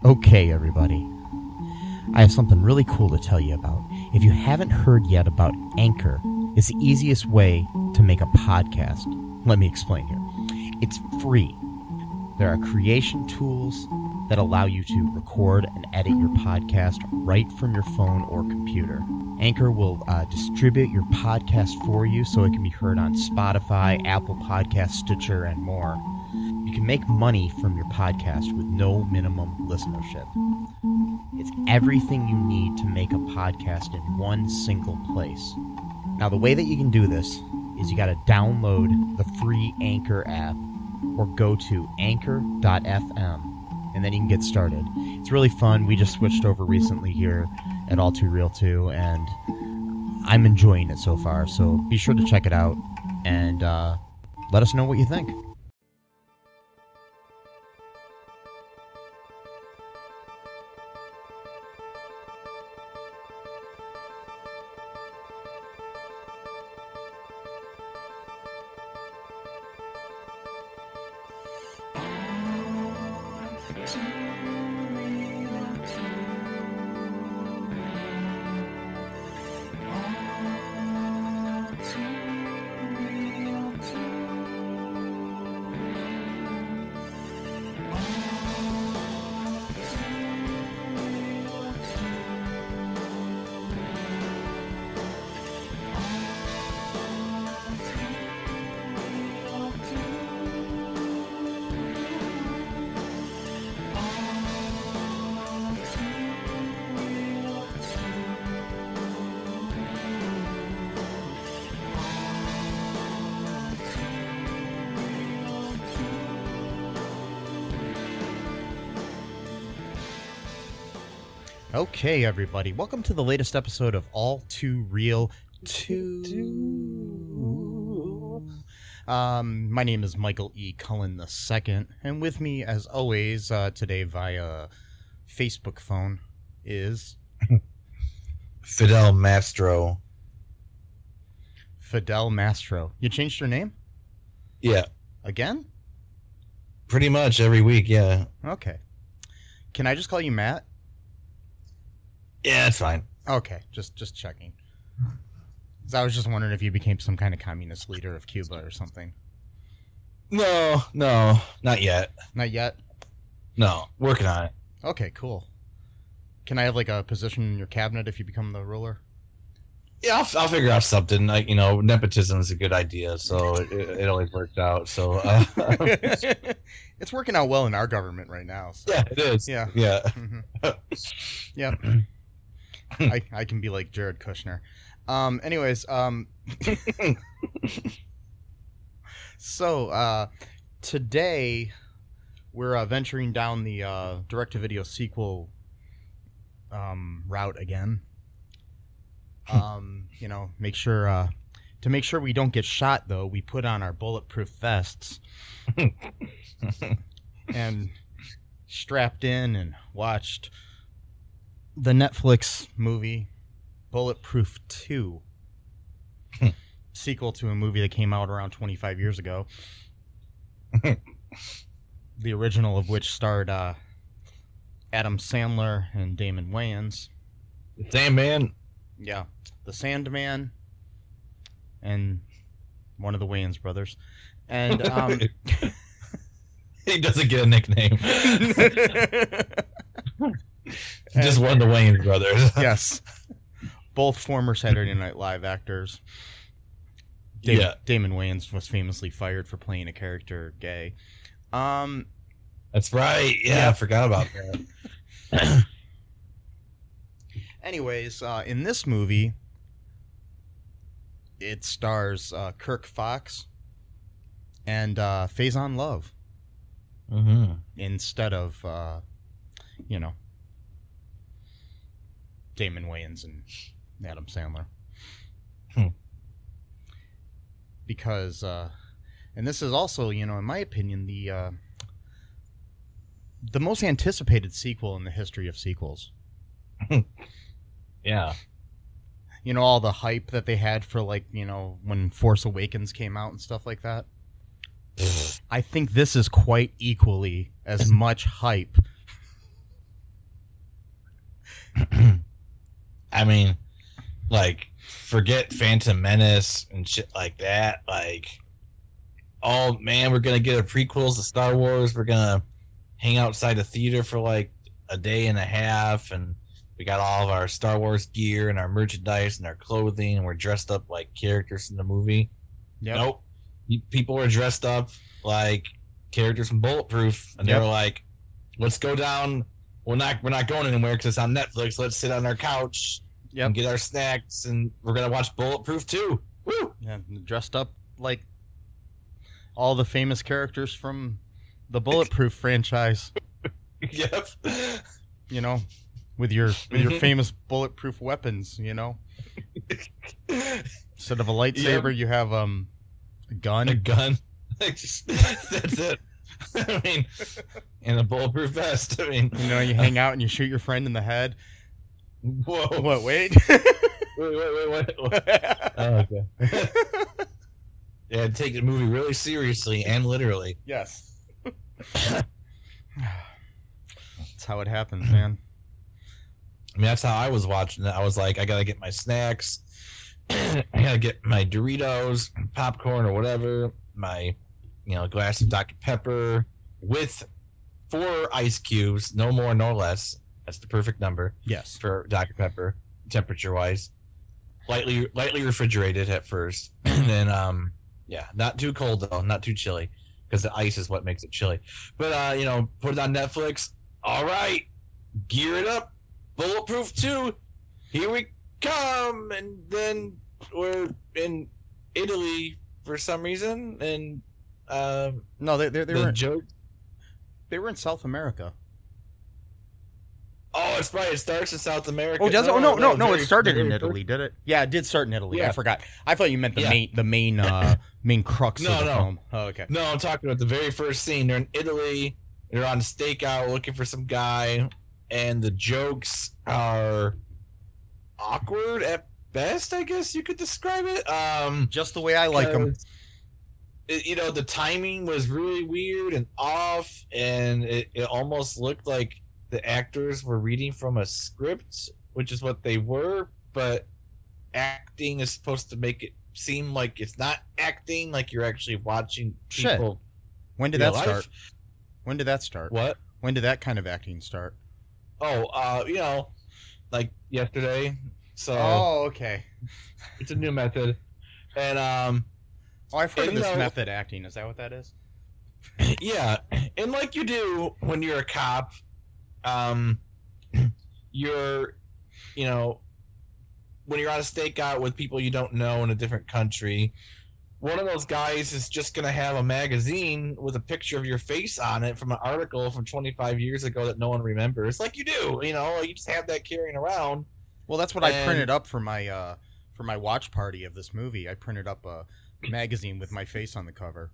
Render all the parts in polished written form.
Okay, everybody. I have something really cool to tell you about. If you haven't heard yet about Anchor, it's the easiest way to make a podcast. Let me explain here. It's free. There are creation tools that allow you to record and edit your podcast right from your phone or computer. Anchor will distribute your podcast for you so it can be heard on Spotify, Apple Podcasts, Stitcher, and more. You can make money from your podcast with no minimum listenership. It's everything you need to make a podcast in one single place. Now, the way that you can do this is you got to download the free Anchor app or go to anchor.fm, and then you can get started. It's really fun. We just switched over recently here at All Too Real 2, and I'm enjoying it so far. So be sure to check it out and let us know what you think. Okay, everybody. Welcome to the latest episode of All Too Real 2. My name is Michael E. Cullen II, and with me, as always, today via Facebook phone is... Fidel Mastro. Fidel Mastro. You changed your name? Yeah. Again? Pretty much every week, yeah. Okay. Can I just call you Matt? Yeah, it's fine. Okay, just checking. 'Cause I was just wondering if you became some kind of communist leader of Cuba or something. No, not yet. Not yet? No, working on it. Okay, cool. Can I have like a position in your cabinet if you become the ruler? Yeah, I'll figure out something. Like, nepotism is a good idea, so it always worked out. So it's working out well in our government right now. So. Yeah, it is. Yeah. Yeah. Mm-hmm. Yep. I can be like Jared Kushner. Anyways, so today we're venturing down the direct-to-video sequel route again. Make sure to make sure we don't get shot, though, we put on our bulletproof vests and strapped in and watched the Netflix movie Bulletproof 2, sequel to a movie that came out around 25 years ago. The original of which starred Adam Sandler and Damon Wayans. The Sandman? Yeah, the Sandman and one of the Wayans brothers. And he doesn't get a nickname. Just one of the Wayans brothers. Yes. Both former Saturday Night Live actors. Damon Wayans was famously fired for playing a character gay. That's right. Yeah, I forgot about that. Anyways, in this movie, it stars Kirk Fox and Faison Love instead of, Damon Wayans and Adam Sandler. Because, and this is also, in my opinion, the most anticipated sequel in the history of sequels. Yeah. All the hype that they had for, when Force Awakens came out and stuff like that. I think this is quite equally as much hype I mean, like, forget Phantom Menace and shit like that. Like, oh man, we're gonna get a prequels to Star Wars. We're gonna hang outside the theater for like a day and a half, and we got all of our Star Wars gear and our merchandise and our clothing, and we're dressed up like characters in the movie. Yep. Nope, people were dressed up like characters from Bulletproof, and they Yep. were like, "Let's go down. We're not going anywhere because it's on Netflix. Let's sit on our couch and get our snacks, and we're gonna watch Bulletproof too." Woo! Yeah, dressed up like all the famous characters from the Bulletproof franchise. Yep. You know, with your famous bulletproof weapons. You know, instead of a lightsaber, you have a gun. A gun. That's it. I mean, and a bulletproof vest. I mean, you know, you hang out and you shoot your friend in the head. Whoa! What? Wait. wait. Oh, okay. Yeah, take the movie really seriously and literally. Yes. That's how it happens, man. I mean, that's how I was watching it. I was like, I gotta get my snacks. I gotta get my Doritos, popcorn, or whatever. My, glass of Dr. Pepper with 4 ice cubes, no more, no less. That's the perfect number. Yes. For Dr. Pepper, temperature-wise. Lightly refrigerated at first, and then not too cold though, not too chilly, because the ice is what makes it chilly. But put it on Netflix. All right, gear it up. Bulletproof 2, here we come. And then we're in Italy for some reason, and no, they were joke. They were in South America. Oh, it's right. It starts in South America. Oh, does it? No. It started in Italy, did it? Yeah, it did start in Italy. Yeah. I forgot. I thought you meant the main crux of the film. Oh, okay. No, I'm talking about the very first scene. They're in Italy. They're on a stakeout looking for some guy, and the jokes are awkward at best, I guess you could describe it. Just the way I like them. The timing was really weird and off, and it almost looked like the actors were reading from a script, which is what they were, but acting is supposed to make it seem like it's not acting, like you're actually watching people. Shit. When did that start? When did that start? What? When did that kind of acting start? Oh, like yesterday. So. Oh, okay. It's a new method, and I've heard of this method acting. Is that what that is? Yeah, and like you do when you're a cop. You're, when you're on a stakeout with people you don't know in a different country, one of those guys is just going to have a magazine with a picture of your face on it from an article from 25 years ago that no one remembers. Like you do, you just have that carrying around. Well, that's what I printed up for my watch party of this movie. I printed up a magazine with my face on the cover.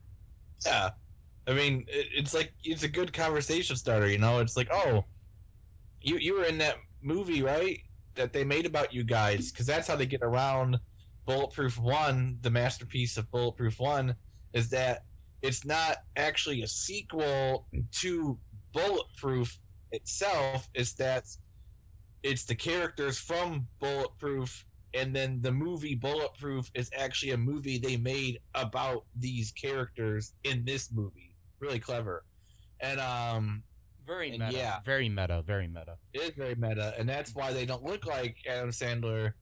Yeah. I mean, it's a good conversation starter, It's like, oh, you were in that movie, right? That they made about you guys, because that's how they get around Bulletproof 1, the masterpiece of Bulletproof 1, is that it's not actually a sequel to Bulletproof itself. It's that it's the characters from Bulletproof, and then the movie Bulletproof is actually a movie they made about these characters in this movie. Really clever. And very meta. Yeah. Very meta. It is very meta, and that's why they don't look like Adam Sandler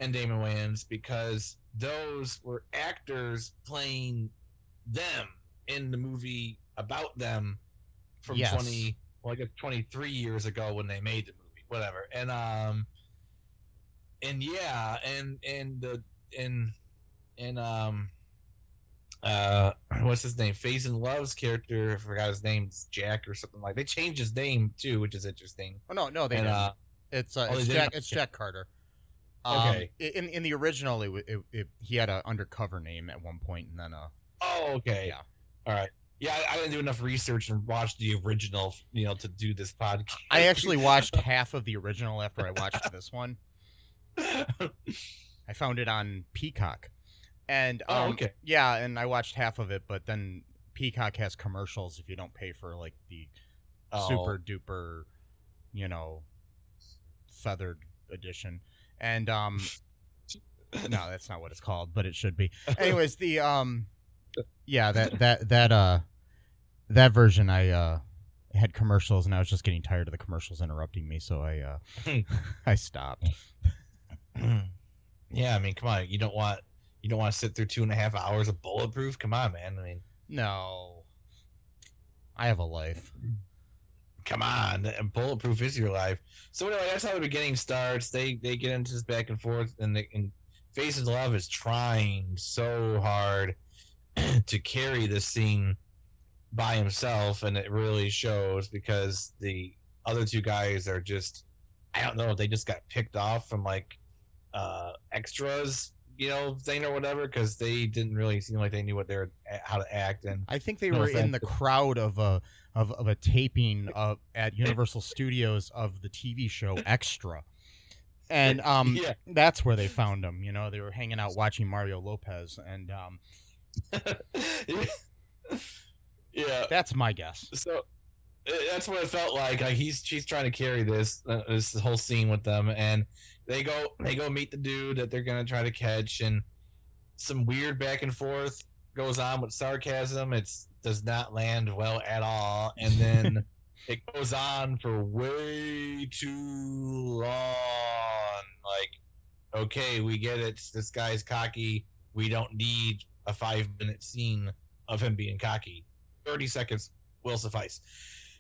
and Damon Wayans, because those were actors playing them in the movie about them from 23 years ago when they made the movie. Whatever. What's his name? Phase in Love's character, I forgot his name, it's Jack or something like. They changed his name too, which is interesting. Oh no, they didn't. It's Jack Carter. Okay. In the original, he had an undercover name at one point, and then Oh, okay. Yeah. All right. Yeah, I didn't do enough research and watch the original, to do this podcast. I actually watched half of the original after I watched this one. I found it on Peacock. And okay. Yeah, and I watched half of it, but then Peacock has commercials if you don't pay for like the super duper, feathered edition. And no, that's not what it's called, but it should be. Anyways, the yeah, that version I had commercials, and I was just getting tired of the commercials interrupting me, so I stopped. Yeah, I mean, come on, you don't want to sit through 2.5 hours of Bulletproof? Come on, man. I mean, no, I have a life. Come on, Bulletproof is your life. So anyway, that's how the beginning starts. They get into this back and forth, and Faces of Love is trying so hard to carry this scene by himself, and it really shows because the other two guys are just, I don't know if they just got picked off from like extras, thing or whatever, because they didn't really seem like they knew how to act. And I think they were in the crowd of a taping at Universal Studios of the TV show Extra, and that's where they found them. They were hanging out watching Mario Lopez, and yeah, that's my guess. So that's what it felt like. Like she's trying to carry this whole scene with them, and they go meet the dude that they're gonna try to catch, and some weird back and forth goes on with sarcasm. It does not land well at all, and then it goes on for way too long. Like, okay, we get it. This guy's cocky. We don't need a 5-minute scene of him being cocky. 30 seconds will suffice.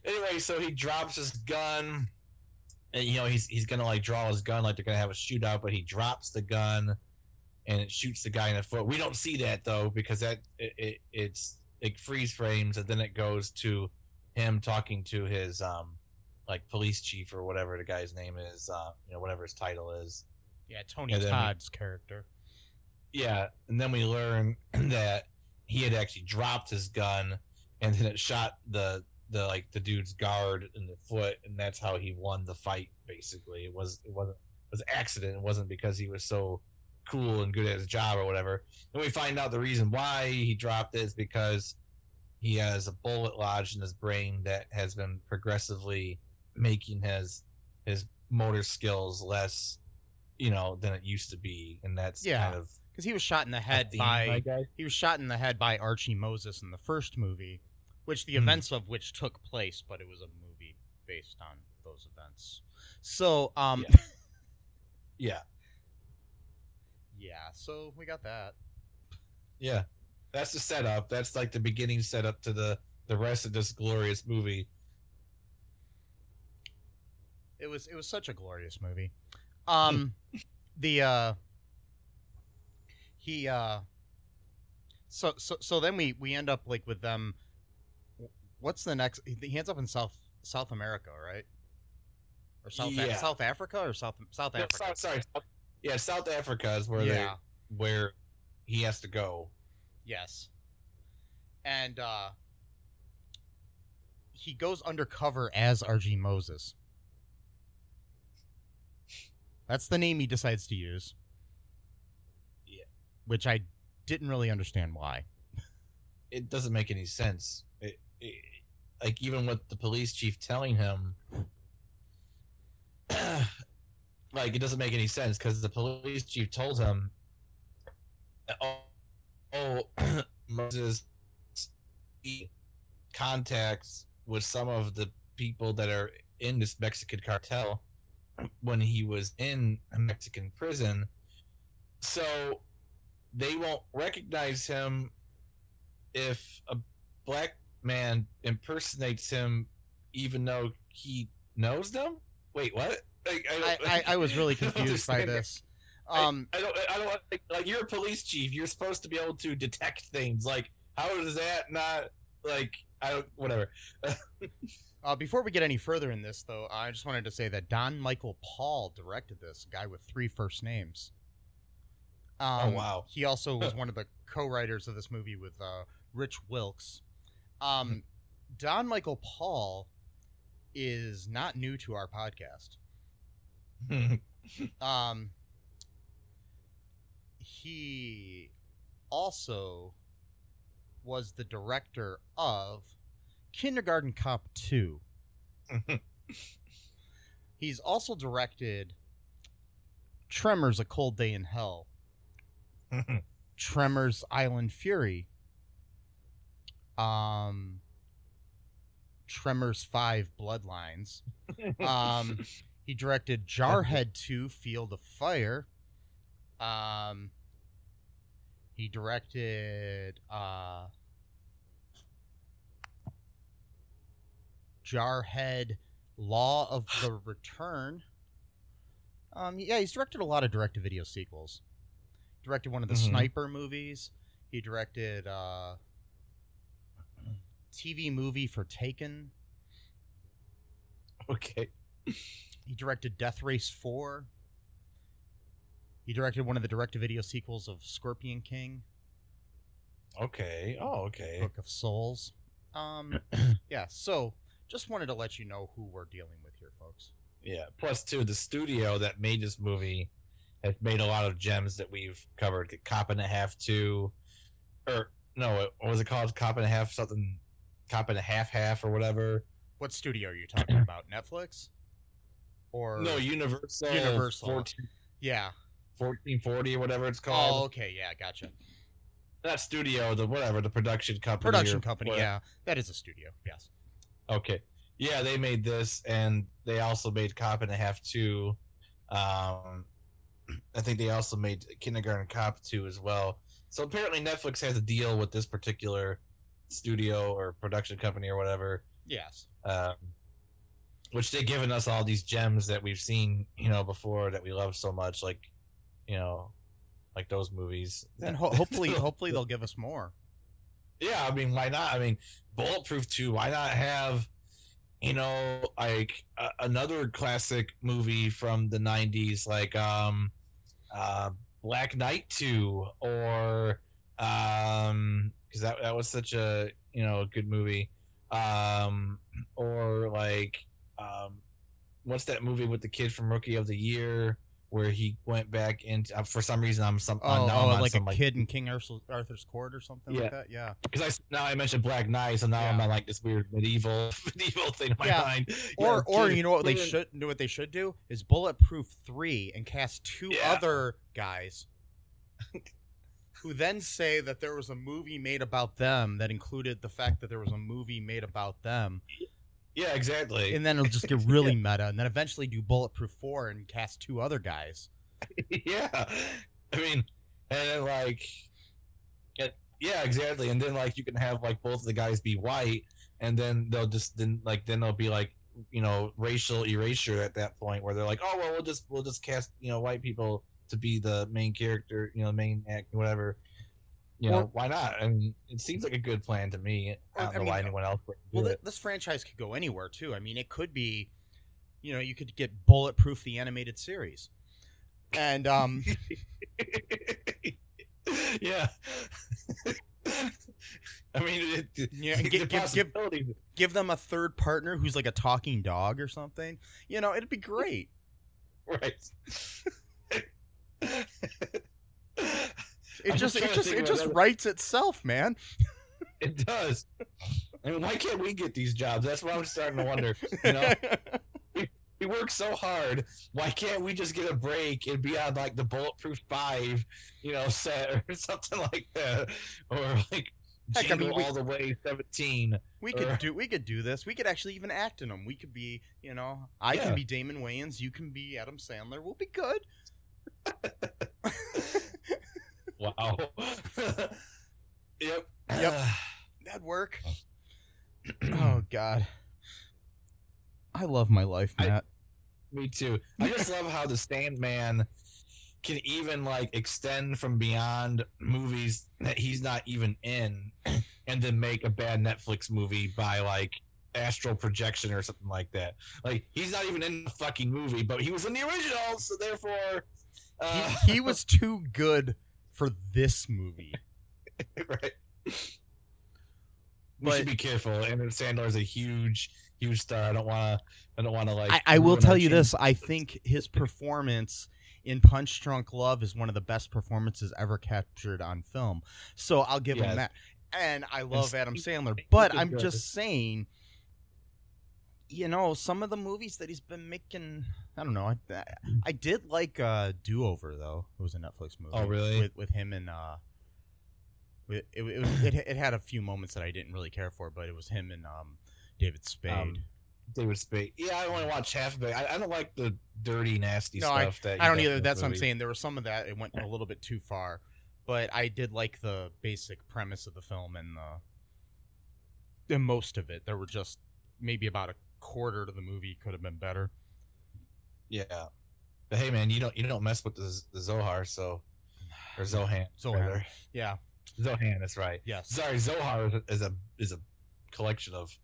Anyway, so he drops his gun, and he's gonna like draw his gun like they're gonna have a shootout, but he drops the gun and it shoots the guy in the foot. We don't see that though, because it's like freeze frames, and then it goes to him talking to his like police chief or whatever the guy's name is, whatever his title is. Yeah, Tony Todd's character. Yeah, and then we learn that he had actually dropped his gun, and then it shot the dude's guard in the foot, and that's how he won the fight. Basically, it was an accident. It wasn't because he was so cool and good at his job or whatever. And we find out the reason why he dropped it is because he has a bullet lodged in his brain that has been progressively making his motor skills less, than it used to be, and that's kind of because he was shot in the head by Archie Moses in the first movie, which the events of which took place, but it was a movie based on those events. So, yeah. So we got that. Yeah, that's the setup. That's like the beginning setup to the rest of this glorious movie. It was such a glorious movie. So then we end up like with them. What's the next? He ends up in South America, right? Or South Africa or South Africa. South Africa is where he has to go. Yes. And he goes undercover as R.G. Moses. That's the name he decides to use. Yeah. Which I didn't really understand why. It doesn't make any sense. Like, even with the police chief telling him, like, it doesn't make any sense, because the police chief told him, Moses contacts with some of the people that are in this Mexican cartel when he was in a Mexican prison, so they won't recognize him if a black man impersonates him, even though he knows them. Wait, what? I was really confused by this. I don't like, you're a police chief. You're supposed to be able to detect things. Like, how does that not, like, whatever. Before we get any further in this, though, I just wanted to say that Don Michael Paul directed this, a guy with 3 first names. Oh, wow. He also was one of the co-writers of this movie with Rich Wilkes. Don Michael Paul is not new to our podcast. He also was the director of Kindergarten Cop 2. He's also directed Tremors: A Cold Day in Hell, Tremors: Island Fury, Tremors 5: Bloodlines. He directed Jarhead 2: Field of Fire. He directed Jarhead: Law of the Return. Yeah, he's directed a lot of direct-to-video sequels. Directed one of the Sniper movies. He directed TV movie for Taken. Okay. He directed Death Race 4. He directed one of the direct-to-video sequels of Scorpion King. Okay. Oh, okay. Book of Souls. Yeah, so just wanted to let you know who we're dealing with here, folks. Yeah. Plus, too, the studio that made this movie has made a lot of gems that we've covered. Cop and a Half 2. Or, no, what was it called? Cop and a Half something. Cop and a Half or whatever. What studio are you talking about? Netflix? Or no, Universal. 1440 or whatever it's called. Oh, okay, yeah, gotcha. Not studio, the production company. Production company, yeah. That is a studio, yes. Okay. Yeah, they made this, and they also made Cop and a Half 2. I think they also made Kindergarten Cop 2 as well. So apparently Netflix has a deal with this particular studio or production company or whatever. Yes. Which they've given us all these gems that we've seen, before that we love so much, like those movies. And hopefully they'll give us more. Yeah, I mean, why not? I mean, Bulletproof 2, why not have, another classic movie from the 90s, like Black Knight 2, or because that was such a good movie, or like what's that movie with the kid from Rookie of the Year where he went back into for some reason like a kid in King Arthur's Court or something like that. Yeah, because I mentioned Black Knight, so now I'm on like this weird medieval thing in my mind. Or you know what they should do is Bulletproof 3 and cast two other guys who then say that there was a movie made about them that included the fact that there was a movie made about them. Yeah, exactly. And then it'll just get really meta, and then eventually do Bulletproof 4 and cast two other guys. Yeah. I mean, and then yeah, exactly. And then you can have both of the guys be white, and then they'll be racial erasure at that point where they're like, oh well, we'll just cast white people to be the main character, main act, whatever. Why not? I mean, it seems like a good plan to me. I don't know why anyone else would do it. This franchise could go anywhere, too. I mean, it could be, you could get Bulletproof, the animated series. And, yeah. I mean, give them a third partner who's like a talking dog or something. It'd be great. Right. It just writes itself, man. It does. I mean, why can't we get these jobs? That's what I'm starting to wonder. We work so hard. Why can't we just get a break and be on the Bulletproof 5, set or something like that, or Jingle All the Way 17? We could do this. We could actually even act in them. We could be, I can be Damon Wayans. You can be Adam Sandler. We'll be good. Wow. Yep. That'd work. Oh, God. I love my life, Matt. Me too. I just love how the Sandman can even extend from beyond movies that he's not even in and then make a bad Netflix movie by astral projection or something like that. He's not even in the fucking movie, but he was in the original, so therefore he was too good for this movie. Right. We should be careful. Adam Sandler is a huge star. I don't want to I will tell you this. I think his performance in Punch Drunk Love is one of the best performances ever captured on film. So I'll give him that. And I love Adam Sandler, but I'm just saying, some of the movies that he's been making, I don't know. I did like Do Over though. It was a Netflix movie. Oh, really? With him and it had a few moments that I didn't really care for, but it was him and David Spade. David Spade. Yeah, I only watched half of it. I don't like the dirty, nasty No, stuff. I don't either. That's what I'm saying. There was some of that. It went a little bit too far, but I did like the basic premise of the film and most of it. There were just maybe about a quarter to the movie could have been better. Yeah, but hey, man, you don't mess with the Zohar, or Zohan. Zohan. Yeah. Zohan. That's right. Yes. Sorry, Zohar is a collection of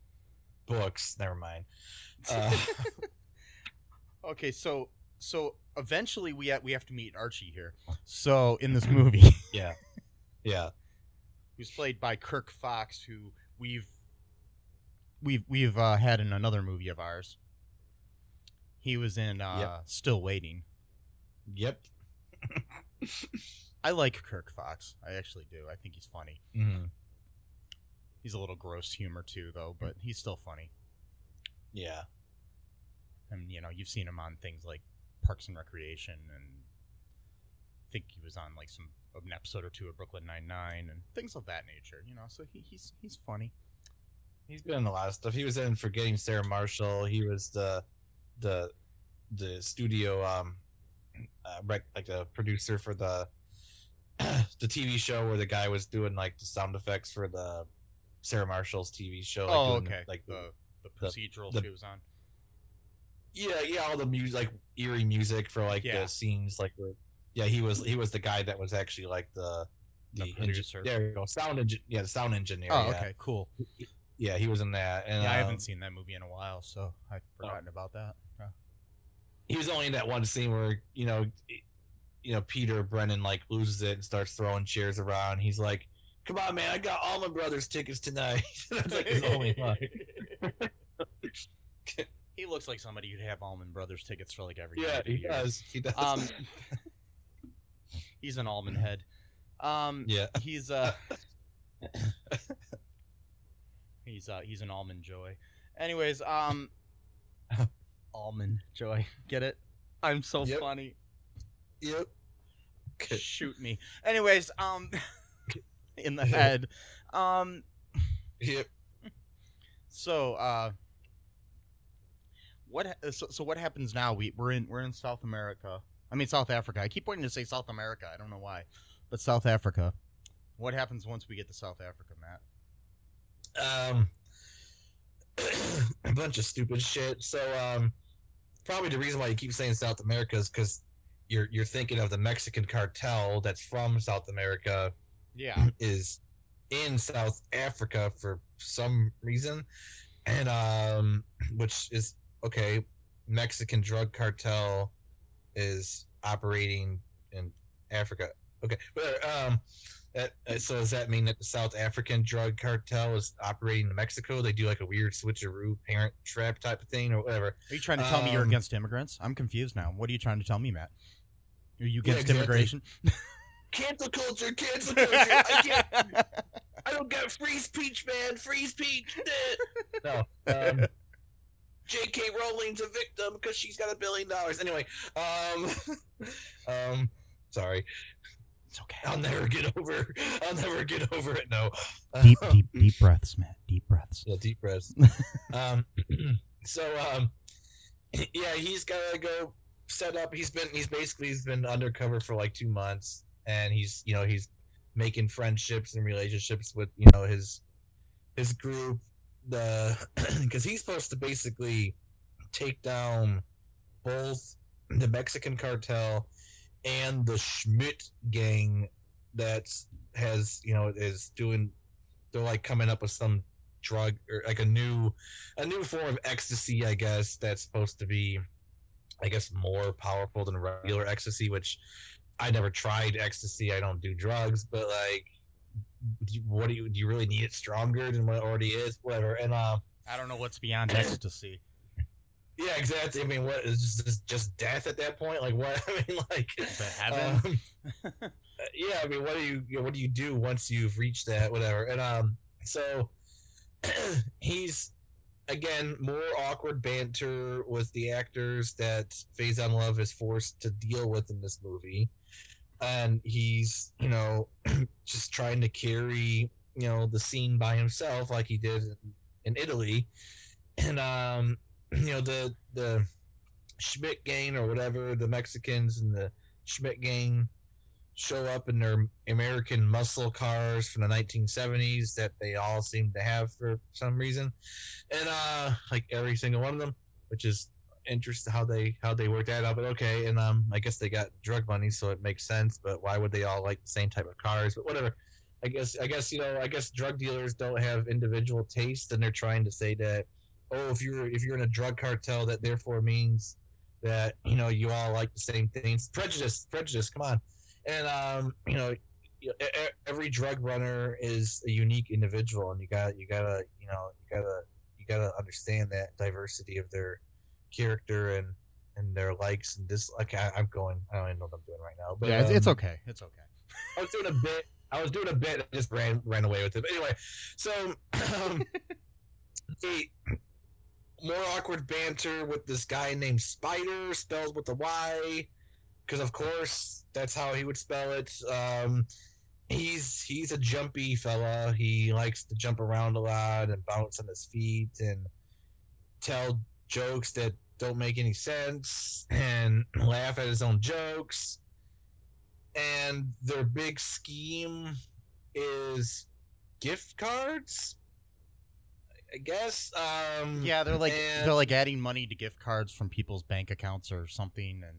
books. Never mind. Okay, so eventually we have to meet Archie here. So in this movie, yeah, who's played by Kirk Fox, who we've had in another movie of ours. He was in Still Waiting. Yep. I like Kirk Fox. I actually do. I think he's funny. Mm-hmm. He's a little gross humor too, though, but he's still funny. Yeah. And you've seen him on things like Parks and Recreation, and I think he was on like an episode or two of Brooklyn Nine-Nine and things of that nature. So he's funny. He's been in a lot of stuff. He was in Forgetting Sarah Marshall. He was the studio like the producer for the TV show where the guy was doing like the sound effects for the Sarah Marshall's TV show. Like, okay. Like the procedural she was on. Yeah, all the music, like eerie music for like the scenes, like he was the guy that was actually like the producer. There you go, sound engineer. Oh, okay, cool. Yeah, he was in that. And I haven't seen that movie in a while, so I've forgotten about that. Yeah. He was only in that one scene where Peter Brennan like loses it and starts throwing chairs around. He's like, "Come on, man! I got Allman Brothers tickets tonight." That's like his only line. He looks like somebody who'd have Allman Brothers tickets for like every. Yeah, he does. He does. He's an Allman head. Yeah. He's he's an Almond Joy. Anyways, Almond Joy. Get it? I'm so funny. Yep. Shoot me. Anyways, in the head. Yep. So, what happens now? We're in South America. I mean South Africa. I keep wanting to say South America. I don't know why, but South Africa. What happens once we get to South Africa, Matt? A bunch of stupid shit. So, probably the reason why you keep saying South America is because you're thinking of the Mexican cartel that's from South America. Yeah, is in South Africa for some reason, and which is okay. Mexican drug cartel is operating in Africa. Okay, but so does that mean that the South African drug cartel is operating in Mexico? They do like a weird switcheroo parent trap type of thing or whatever. Are you trying to tell me you're against immigrants? I'm confused now. What are you trying to tell me, Matt? Are you against immigration? Cancel culture, cancel culture. I don't get free speech, man. Free speech. No. J.K. Rowling's a victim because she's got $1 billion. Anyway, sorry. It's okay. I'll never get over it. No. Deep breaths, Matt. Deep breaths. Yeah, deep breaths. Yeah, he's gotta go set up. He's been undercover for like 2 months, and he's making friendships and relationships with his group. Because he's supposed to basically take down both the Mexican cartel and the Schmidt gang they're like coming up with some drug or like a new form of ecstasy, I guess, that's supposed to be, I guess, more powerful than regular ecstasy, which I never tried ecstasy. I don't do drugs, but like, do you really need it stronger than what it already is? Whatever. And I don't know what's beyond ecstasy. Yeah, exactly. I mean, what is just death at that point? Like, what? I mean, like, is it heaven? Yeah, I mean, what do you do once you've reached that? Whatever. And so he's again, more awkward banter with the actors that Faison Love is forced to deal with in this movie. And he's, just trying to carry, the scene by himself like he did in Italy. And, the Schmidt gang or whatever, the Mexicans and the Schmidt gang show up in their American muscle cars from the 1970s that they all seem to have for some reason, and like every single one of them, which is interesting how they worked that out. But okay, and I guess they got drug money, so it makes sense. But why would they all like the same type of cars? But whatever. I guess drug dealers don't have individual taste, and they're trying to say that, oh, if you're in a drug cartel, that therefore means that you all like the same things. Prejudice. Come on. And every drug runner is a unique individual, and you gotta understand that diversity of their character and their likes and dislikes. I don't even know what I'm doing right now, but yeah, it's okay. It's okay. I was doing a bit. I just ran away with it. But anyway, so the more awkward banter with this guy named Spider, spelled with a Y. Because of course that's how he would spell it. He's a jumpy fella. He likes to jump around a lot and bounce on his feet and tell jokes that don't make any sense and laugh at his own jokes. And their big scheme is gift cards, I guess. Yeah, they're like adding money to gift cards from people's bank accounts or something, and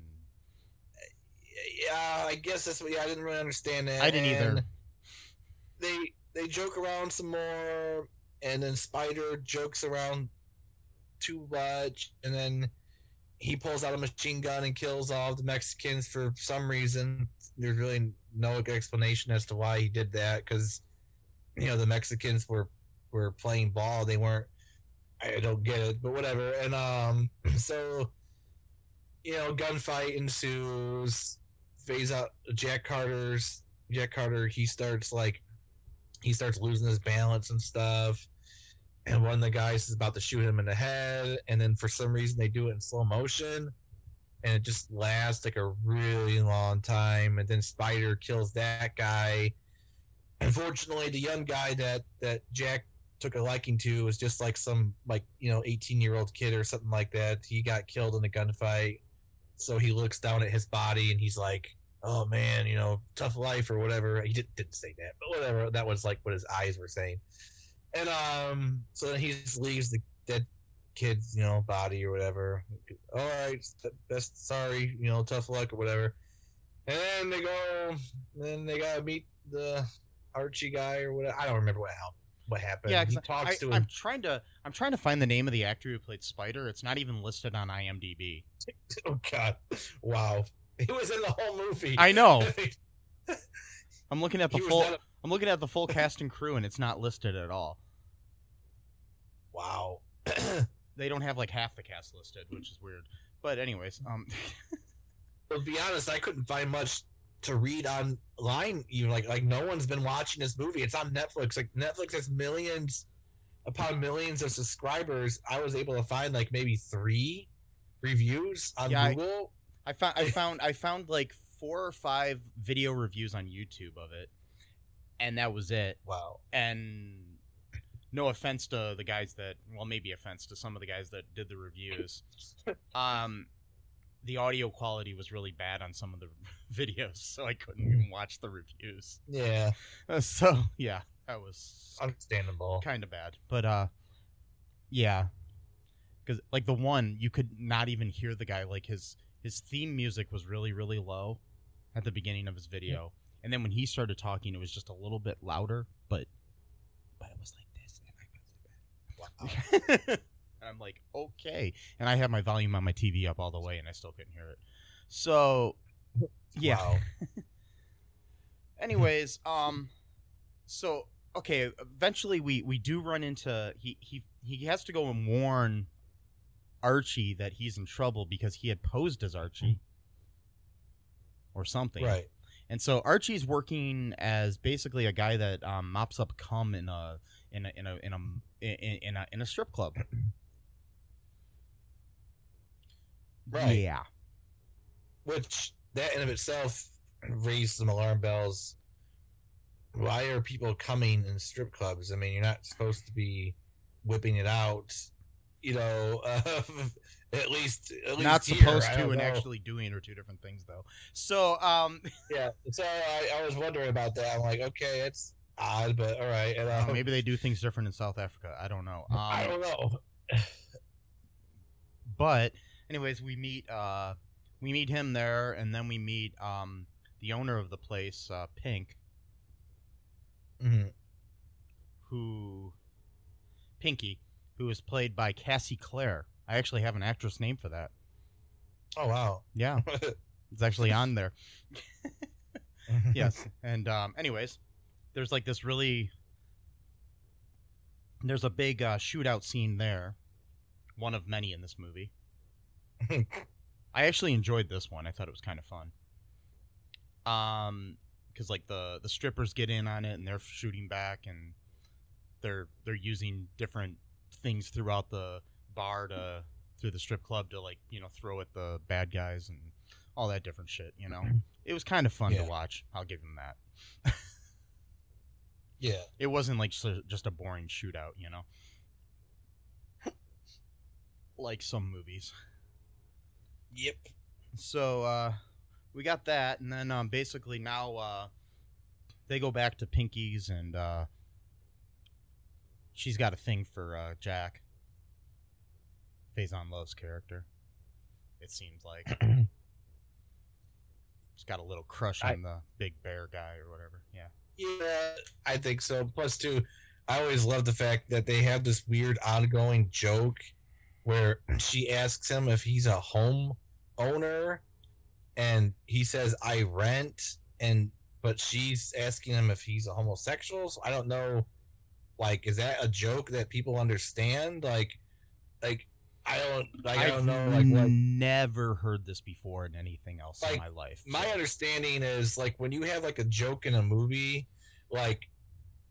yeah, I guess that's what. Yeah, I didn't really understand that. I didn't either. They joke around some more, and then Spider jokes around too much, and then he pulls out a machine gun and kills all of the Mexicans for some reason. There's really no explanation as to why he did that, because the Mexicans were playing ball. They weren't. I don't get it, but whatever. And so gunfight ensues. Phase out Jack Carter, he starts losing his balance and stuff, and one of the guys is about to shoot him in the head, and then for some reason they do it in slow motion, and it just lasts like a really long time, and then Spider kills that guy. Unfortunately, the young guy that Jack took a liking to was just like some 18-year-old kid or something like that. He got killed in a gunfight. So he looks down at his body and he's like, oh man, tough life or whatever. He didn't say that, but whatever. That was like what his eyes were saying. And so then he just leaves the dead kid's, body or whatever. All right, best, sorry, tough luck or whatever. And then they gotta meet the Archie guy or whatever. I don't remember what happened. Yeah, he talks to him. I'm trying to find the name of the actor who played Spider. It's not even listed on IMDb. Oh God! Wow, he was in the whole movie. I know. I'm looking at the full cast and crew, and it's not listed at all. Wow. They don't have like half the cast listed, which is weird. But anyways, To be honest, I couldn't find much to read online. Even like no one's been watching this movie. It's on Netflix. Like Netflix has millions upon millions of subscribers. I was able to find like maybe 3 reviews on Google. I found like 4 or 5 video reviews on YouTube of it, and that was it. Wow. And no offense to the guys maybe offense to some of the guys that did the reviews. The audio quality was really bad on some of the videos, so I couldn't even watch the reviews. Yeah. So yeah, that was understandable. Kind of bad, but yeah, because like the one you could not even hear the guy. Like his theme music was really, really low at the beginning of his video, and then when he started talking, it was just a little bit louder, but it was like this, and I couldn't say that. Wow. And I'm like, okay. And I have my volume on my TV up all the way, and I still couldn't hear it. So, yeah. Wow. Anyways, so okay. Eventually, we do run into he has to go and warn Archie that he's in trouble because he had posed as Archie or something, right? And so Archie's working as basically a guy that mops up cum in a strip club. Right. Yeah. Which, that in of itself raised some alarm bells. Why are people coming in strip clubs? I mean, you're not supposed to be whipping it out, you know. Not Here, supposed I to, don't and know. actually doing are two different things, though. So, Yeah, so I was wondering about that. I'm like, okay, it's odd, but all right. And, maybe they do things different in South Africa. I don't know. I don't know. But anyways, we meet him there, and then we meet the owner of the place, Pink, Mm-hmm. Pinky, who is played by Cassie Clare. I actually have an actress name for that. Oh wow. Yeah, it's actually on there. Yes, and anyways, there's like this there's a big shootout scene there, one of many in this movie. I actually enjoyed this one. I thought it was kind of fun. Because like the strippers get in on it and they're shooting back, and they're using different things throughout the bar through the strip club to, like, you know, throw at the bad guys and all that different shit. You know, it was kind of fun to watch. I'll give him that. Yeah, it wasn't like just a boring shootout. You know, like some movies. Yep. So we got that, and then basically now they go back to Pinky's, and she's got a thing for Jack, Faison Love's character. It seems like she's got a little crush on the big bear guy or whatever. Yeah. Yeah, I think so. Plus, too, I always love the fact that they have this weird ongoing joke where she asks him if he's a home owner, and he says, I rent, but she's asking him if he's a homosexual. So I don't know, like, is that a joke that people understand? Like I don't know. Like, I've never heard this before in anything else in my life. My understanding is, like, when you have like a joke in a movie, like,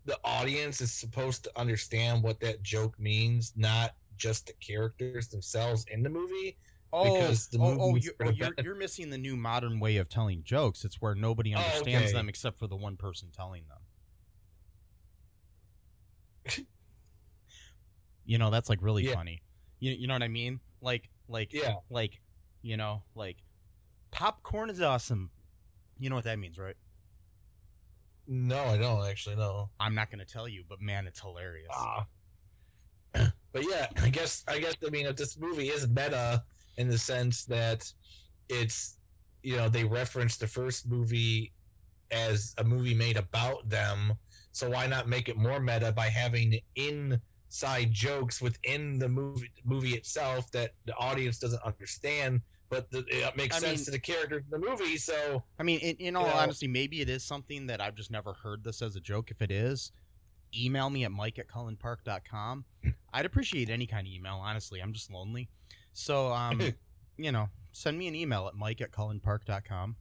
the audience is supposed to understand what that joke means, not just the characters themselves in the movie. You're missing the new modern way of telling jokes. It's where nobody understands them except for the one person telling them. You know, that's like really funny. You know what I mean? Like, you know, like, popcorn is awesome. You know what that means, right? No, I don't actually know. I'm not going to tell you, but man, it's hilarious. But yeah, I guess I mean, if this movie is meta in the sense that it's, you know, they reference the first movie as a movie made about them, so why not make it more meta by having inside jokes within the movie itself that the audience doesn't understand, but it makes sense to the characters in the movie. So I mean, in all honesty, maybe it is something that I've just never heard this as a joke. If it is, email me at mike@cullenpark.com. I'd appreciate any kind of email, honestly. I'm just lonely. So, you know, send me an email at mike@cullenpark.com.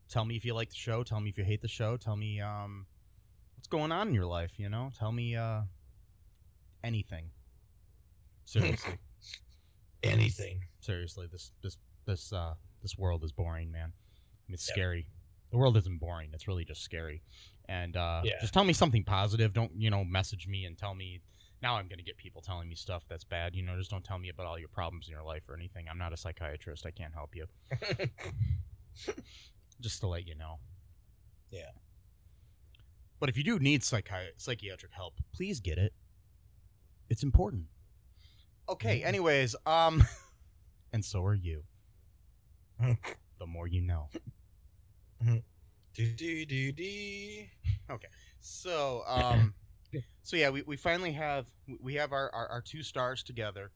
Tell me if you like the show. Tell me if you hate the show. Tell me what's going on in your life, you know? Tell me anything. Seriously. Anything. Seriously, this world is boring, man. I mean, it's scary. The world isn't boring. It's really just scary. And just tell me something positive. Don't, you know, message me and tell me. Now I'm going to get people telling me stuff that's bad. You know, just don't tell me about all your problems in your life or anything. I'm not a psychiatrist. I can't help you. Just to let you know. Yeah. But if you do need psychiatric help, please get it. It's important. Okay, anyways, and so are you. The more you know. Okay. So yeah, we finally have our two stars together.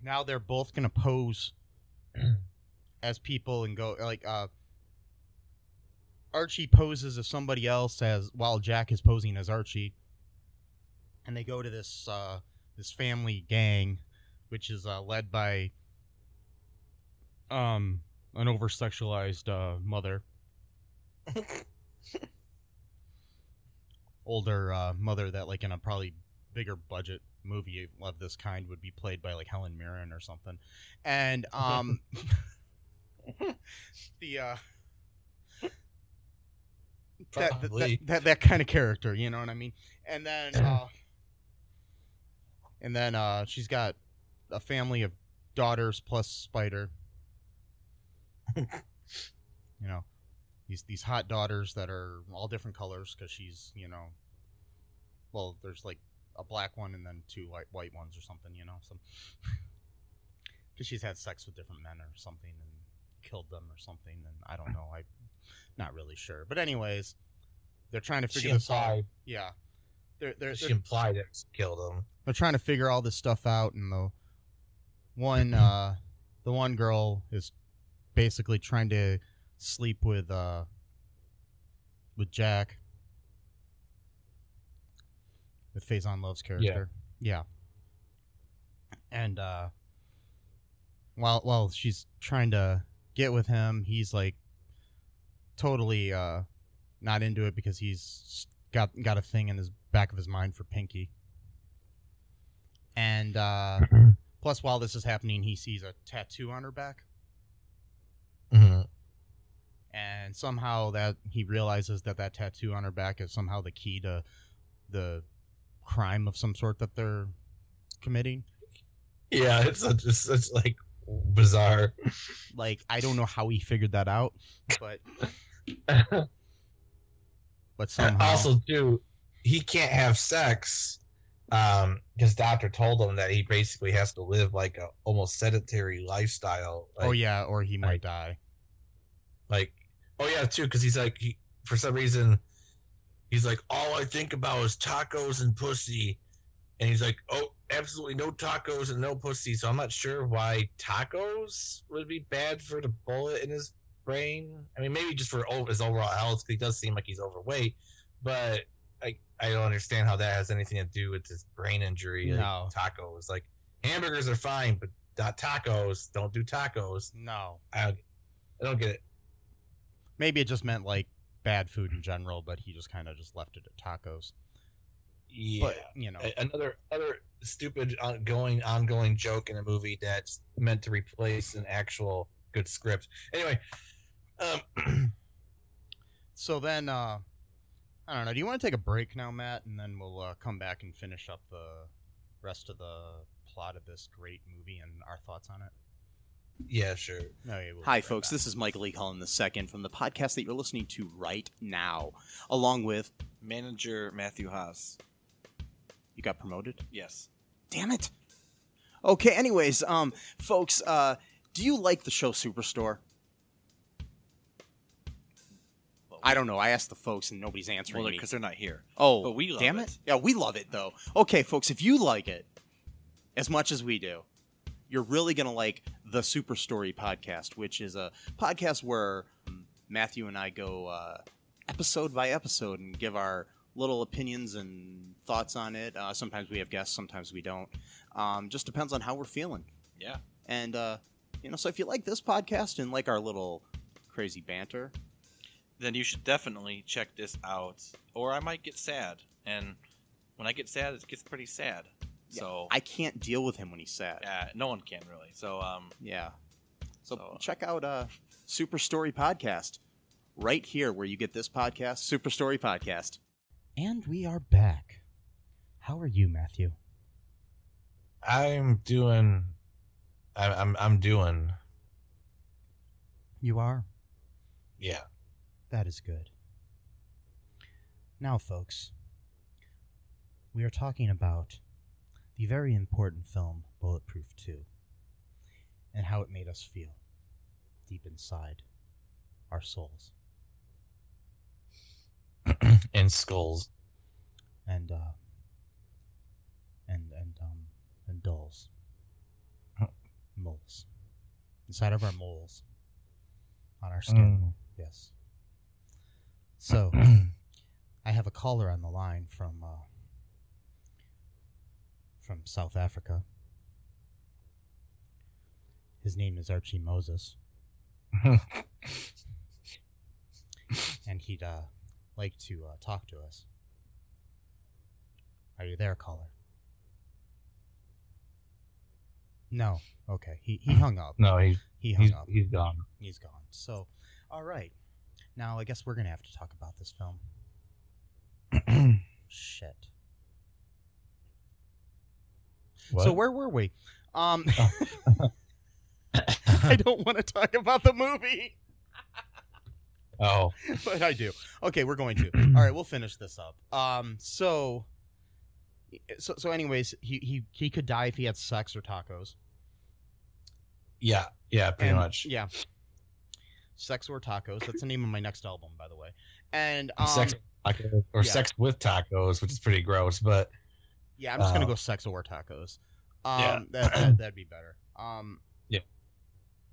Now they're both gonna pose as people and go like Archie poses as somebody else while Jack is posing as Archie, and they go to this family gang, which is led by an over-sexualized mother. Older mother that, like, in a probably bigger budget movie of this kind would be played by like Helen Mirren or something. And the that kind of character, you know what I mean? And then she's got a family of daughters plus Spider. You know, these hot daughters that are all different colors because she's, you know, well, there's like a black one and then two white ones or something, you know, some because she's had sex with different men or something and killed them or something, and I don't know, I'm not really sure. But anyways, they're trying to figure this out. Yeah, she implied that she killed him. They're trying to figure all this stuff out, and the one girl is basically trying to sleep with Jack, with Faison Love's character. Yeah. And while she's trying to get with him, he's like totally not into it because he's got a thing in his back of his mind for Pinky. And plus, while this is happening, he sees a tattoo on her back. Mm-hmm. And somehow that he realizes that tattoo on her back is somehow the key to the crime of some sort that they're committing. Yeah, it's like bizarre. Like, I don't know how he figured that out, but somehow. Also, too, he can't have sex because doctor told him that he basically has to live like a almost sedentary lifestyle. Like, or he might die. Like, too, because he's like, for some reason, he's like, all I think about is tacos and pussy. And he's like, oh, absolutely no tacos and no pussy. So I'm not sure why tacos would be bad for the bullet in his brain. I mean, maybe just for his overall health, because he does seem like he's overweight. But I don't understand how that has anything to do with his brain injury. No. Like, tacos. Like, hamburgers are fine, but not tacos. Don't do tacos. No. I don't get it. Maybe it just meant, like, bad food in general, but he just kind of just left it at tacos. Yeah, but, you know, another stupid ongoing joke in a movie that's meant to replace an actual good script. Anyway, so then I don't know. Do you want to take a break now, Matt, and then we'll come back and finish up the rest of the plot of this great movie and our thoughts on it? Yeah, sure. Okay, Hi, folks. This is Michael E. Cullen II from the podcast that you're listening to right now, along with manager Matthew Haas. You got promoted? Yes. Damn it. Okay, anyways, folks, do you like the show Superstore? Well, I don't know. I asked the folks and nobody's answering me. Because they're not here. Oh, but we love damn it. Yeah, we love it, though. Okay, folks, if you like it as much as we do, you're really going to like the Super Story podcast, which is a podcast where Matthew and I go episode by episode and give our little opinions and thoughts on it. Sometimes we have guests, sometimes we don't. Just depends on how we're feeling. Yeah. And, so if you like this podcast and like our little crazy banter, then you should definitely check this out. Or I might get sad. And when I get sad, it gets pretty sad. Yeah, so I can't deal with him when he's sad. Yeah, no one can really. So, yeah. So check out Super Story Podcast right here where you get this podcast, Super Story Podcast. And we are back. How are you, Matthew? I'm doing. You are? Yeah. That is good. Now, folks, we are talking about the very important film Bulletproof 2 and how it made us feel deep inside our souls. And skulls. And dulls. Moles. Inside of our moles. On our skin. Yes. So, I have a caller on the line from South Africa. His name is Archie Moses. And he'd like to talk to us. Are you there, caller? No. Okay. He hung up. No, He hung up. He's gone. He's gone. So, all right. Now I guess we're gonna have to talk about this film. Shit. What? So where were we? Oh. I don't want to talk about the movie, Oh. but I do. Okay, we're going to. All right, we'll finish this up. So anyways, he could die if he had sex or tacos. Yeah, pretty much. Yeah. Sex or tacos. That's the name of my next album, by the way. And Sex or yeah. sex with tacos, which is pretty gross, but yeah, I'm just gonna go sex or tacos. Yeah. That'd be better. Yeah.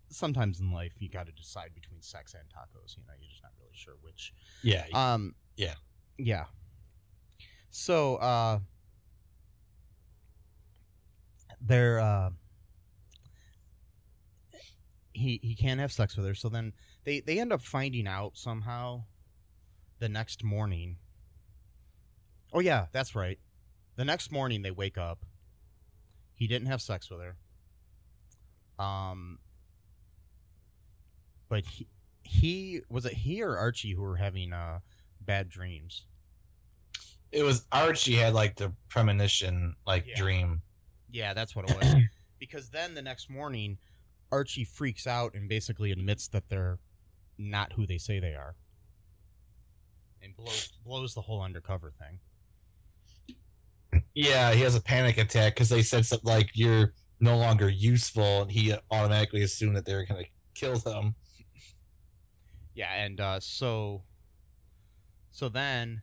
Sometimes in life you got to decide between sex and tacos. You know, you're just not really sure which. yeah. Yeah. Yeah. So he can't have sex with her, so then they end up finding out somehow the next morning. Oh yeah, that's right. The next morning they wake up. He didn't have sex with her. But he was it he or Archie who were having bad dreams? It was Archie had like the premonition dream. Yeah, that's what it was. Because then the next morning, Archie freaks out and basically admits that they're not who they say they are, and blows the whole undercover thing. Yeah, he has a panic attack because they said something like you're no longer useful, and he automatically assumed that they were going to kill them. Yeah, and so then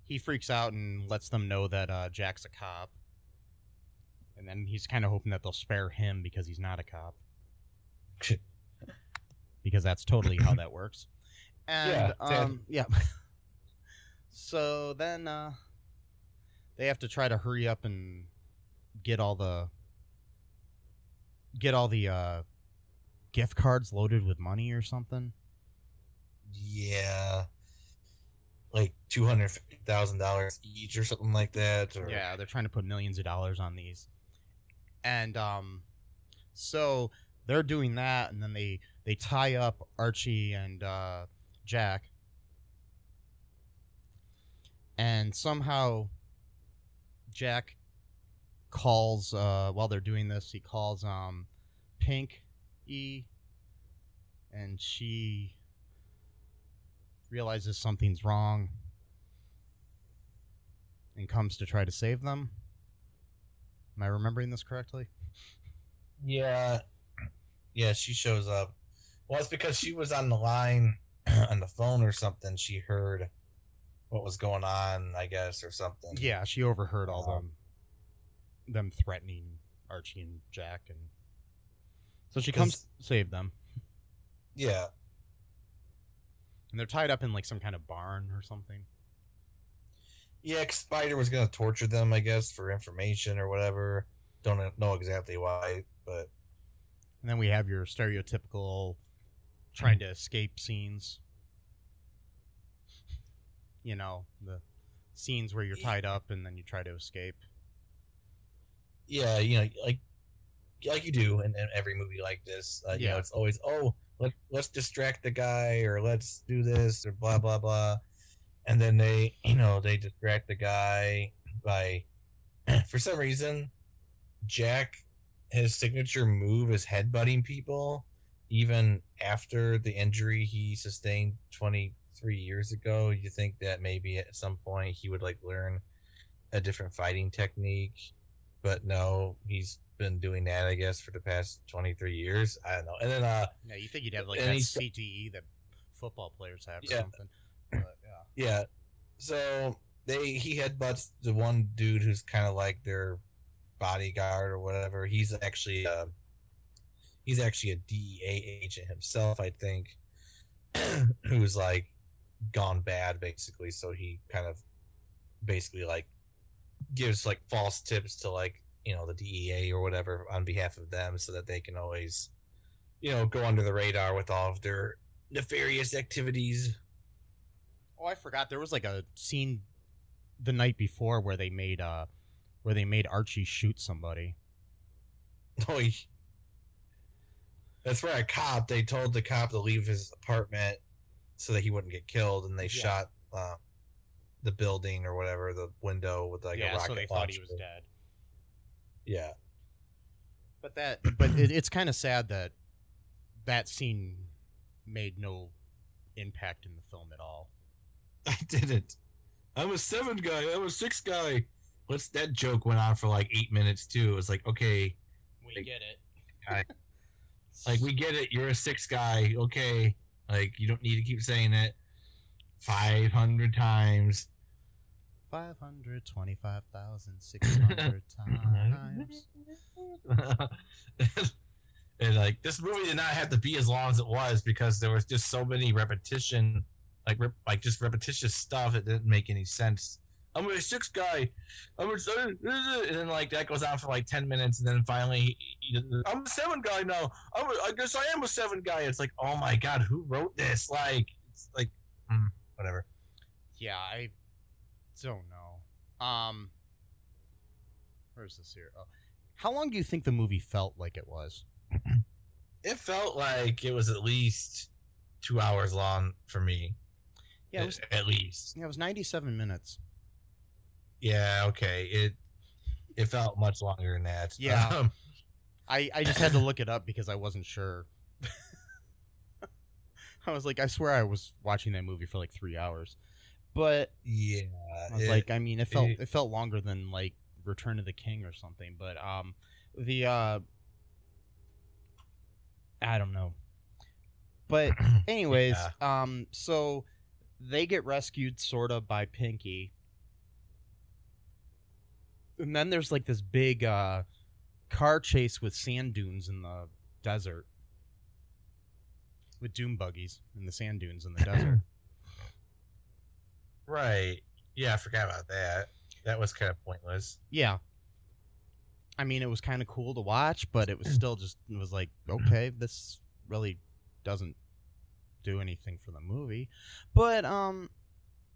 he freaks out and lets them know that Jack's a cop. And then he's kind of hoping that they'll spare him because he's not a cop. Because that's totally how that works. And yeah. So then they have to try to hurry up and get all the gift cards loaded with money or something. Yeah. Like $250,000 each or something like that. Or... Yeah, they're trying to put millions of dollars on these. And so they're doing that, and then they tie up Archie and Jack. And somehow Jack calls, while they're doing this, he calls Pink E, and she realizes something's wrong and comes to try to save them. Am I remembering this correctly? Yeah, she shows up. Well, it's because she was on the line on the phone or something. She heard what was going on, I guess, or something. Yeah, she overheard all them threatening Archie and Jack, and so she comes to save them. Yeah. And they're tied up in like some kind of barn or something. Yeah, Spider was going to torture them, I guess, for information or whatever. Don't know exactly why, but... And then we have your stereotypical trying to escape scenes. You know, the scenes where you're tied up and then you try to escape. Yeah, you know, like you do in every movie like this. You know, it's always, let's distract the guy, or let's do this, or blah, blah, blah. And then they distract the guy by, for some reason, Jack, his signature move is headbutting people, even after the injury he sustained 23 years ago. You think that maybe at some point he would learn a different fighting technique, but no, he's been doing that, I guess, for the past 23 years. I don't know. And then yeah, you think you'd have that CTE that football players have or something. But, yeah. So he headbutts the one dude who's kind of like their bodyguard or whatever. He's actually a DEA agent himself, I think, who's gone bad basically. So he kind of basically gives false tips to the DEA or whatever on behalf of them, so that they can always go under the radar with all of their nefarious activities. Oh, I forgot. There was a scene the night before where they made where they made Archie shoot somebody. Oh, that's where a cop. They told the cop to leave his apartment so that he wouldn't get killed, and they shot the building or whatever, the window with like a rocket so they launcher. thought he was dead. Yeah, but it's kind of sad that scene made no impact in the film at all. I didn't. I'm a 7 guy. I'm a 6 guy. That joke went on for like 8 minutes too. It was like, okay, we get it. Like, we get it. You're a 6 guy. Okay. Like, you don't need to keep saying it 500 times. 525,600 times. And like, this movie did not have to be as long as it was because there was just so many repetition, like just repetitious stuff that didn't make any sense. I'm a 6 guy. And then like that goes on for like 10 minutes, and then finally, I'm a 7 guy now. I guess I am a 7 guy. It's like, oh my god, who wrote this? Like, it's like, whatever. Yeah, I don't know. Where's this here? Oh, how long do you think the movie felt like it was? It felt like it was at least 2 hours long for me. Yeah, it was, at least. Yeah, it was 97 minutes. Yeah, okay. It felt much longer than that. Yeah. I just had to look it up because I wasn't sure. I was like, I swear I was watching that movie for like 3 hours. But yeah, I was it felt longer than like Return of the King or something. But I don't know. But anyways, so they get rescued sort of by Pinky. And then there's like this big car chase with sand dunes in the desert. With doom buggies in the sand dunes in the desert. Right. Yeah, I forgot about that. That was kind of pointless. Yeah. I mean, it was kind of cool to watch, but it was still just, it was like, okay, this really doesn't do anything for the movie. But,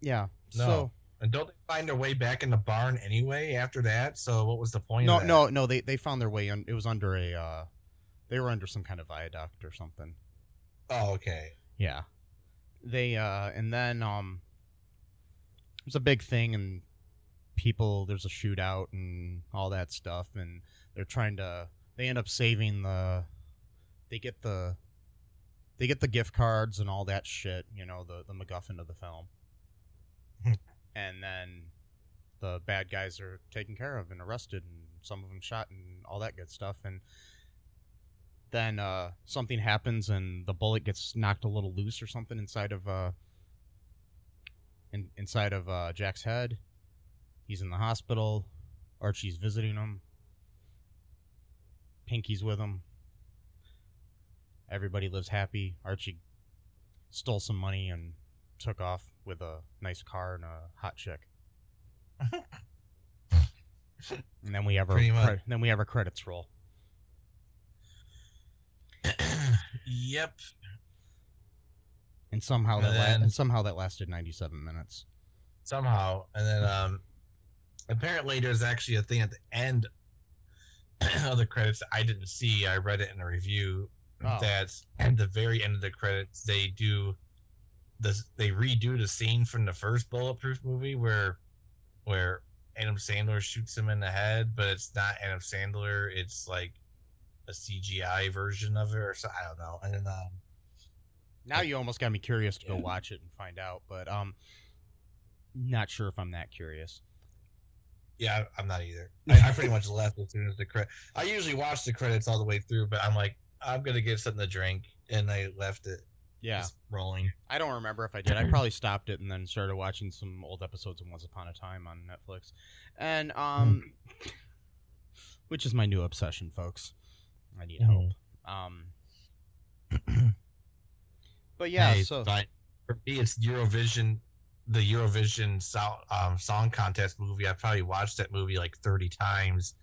yeah. No. So, and don't they find their way back in the barn anyway after that? So what was the point of that? No, they found their way, it was under they were under some kind of viaduct or something. Oh, okay. Yeah. They, and then, there's a big thing and there's a shootout and all that stuff, and they end up saving they get the gift cards and all that shit, the MacGuffin of the film. And then the bad guys are taken care of and arrested, and some of them shot and all that good stuff. And then something happens and the bullet gets knocked a little loose or something inside of Jack's head. He's in the hospital. Archie's visiting him. Pinky's with him. Everybody lives happy. Archie stole some money and took off with a nice car and a hot chick. And then we have our credits roll. Yep. And somehow that lasted 97 minutes. Somehow, and then apparently there's actually a thing at the end of the credits that I didn't see. I read it in a review that at the very end of the credits they redo the scene from the first Bulletproof movie where Adam Sandler shoots him in the head, but it's not Adam Sandler. It's like a CGI version of it, or so, I don't know. And then now you almost got me curious to go watch it and find out, but not sure if I'm that curious. Yeah, I'm not either. I pretty much left as soon as the credit. I usually watch the credits all the way through, but I'm like, I'm gonna get something to drink, and I left it. Yeah, just rolling. I don't remember if I did. I probably stopped it and then started watching some old episodes of Once Upon a Time on Netflix, and which is my new obsession, folks. I need help. But yeah, so for me, it's Eurovision. The Eurovision song contest movie. I've probably watched that movie like 30 times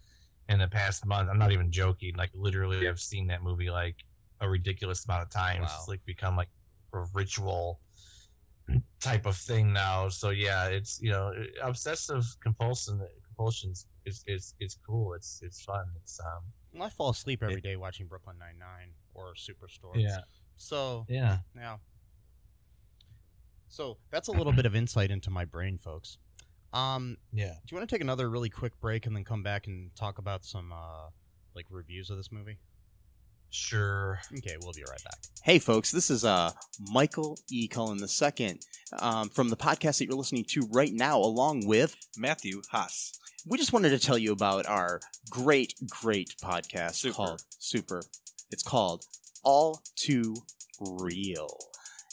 in the past month. I'm not even joking. Like, literally, I've seen that movie like a ridiculous amount of times. Wow. It's like become like a ritual type of thing now. So yeah, it's obsessive compulsions is cool. It's fun. It's Well, I fall asleep every day watching Brooklyn Nine-Nine or Superstore. yeah. So Yeah. So that's a little bit of insight into my brain, folks. Yeah. Do you want to take another really quick break and then come back and talk about some like reviews of this movie? Sure. Okay, we'll be right back. Hey, folks, this is Michael E. Cullen II from the podcast that you're listening to right now, along with Matthew Haas. We just wanted to tell you about our great podcast Super. called Super. It's called All Too Real.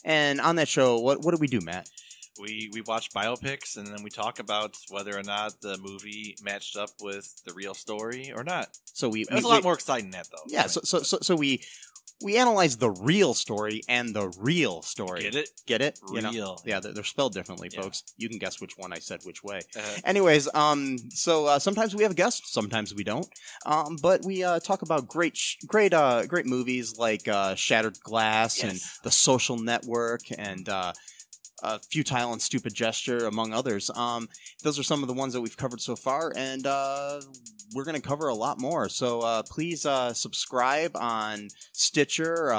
And on that show, what do we do, Matt? We watch biopics, and then we talk about whether or not the movie matched up with the real story or not. So It was a lot more exciting than that, though. Yeah, so we analyze the real story and the real story. Get it? Get it? Real. You know? Yeah, they're spelled differently, Yeah. folks. You can guess which one I said which way. Uh, Anyways, so sometimes we have guests, sometimes we don't. But we talk about great movies like Shattered Glass and Yes. The Social Network and Futile and Stupid Gesture, among others. Those are some of the ones that we've covered so far, and we're going to cover a lot more. So please subscribe on Stitcher,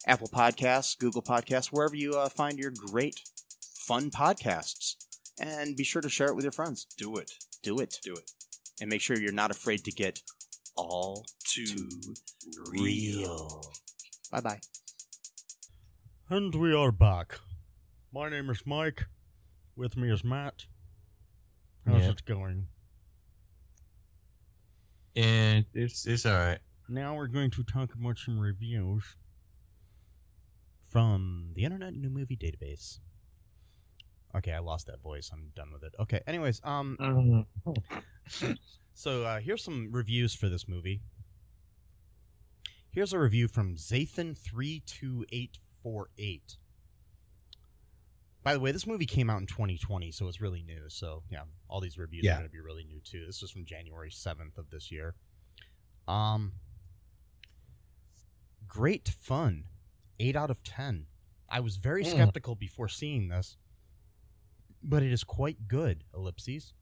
Apple Podcasts, Google Podcasts, wherever you find your great, fun podcasts. And be sure to share it with your friends. do it. Do it. Do it. And make sure you're not afraid to get all Too real. Bye-bye. And we are back. My name is Mike. With me is Matt. How's Yeah. it going? And it's all right. Now we're going to talk about some reviews from the Internet New Movie Database. Okay, I lost that voice. I'm done with it. Okay, anyways, so here's some reviews for this movie. Here's a review from Zathan32848. By the way, this movie came out in 2020, so it's really new. So, yeah, all these reviews are going to be really new, too. This was from January 7th of this year. Great fun. 8 out of 10. I was very skeptical before seeing this, but it is quite good, ellipses.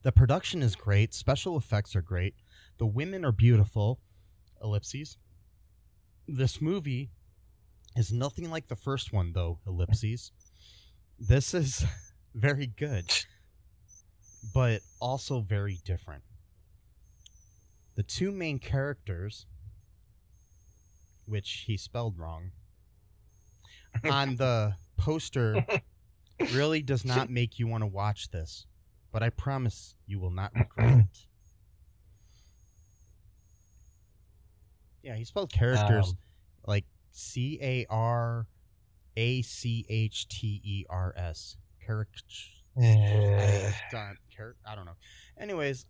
The production is great. Special effects are great. The women are beautiful, ellipses. This movie is nothing like the first one, though, ellipses. This is very good, but also very different. The two main characters, which he spelled wrong, on the poster really does not make you want to watch this, but I promise you will not regret it. Yeah, he spelled characters like Carachter's. I don't know. Anyways,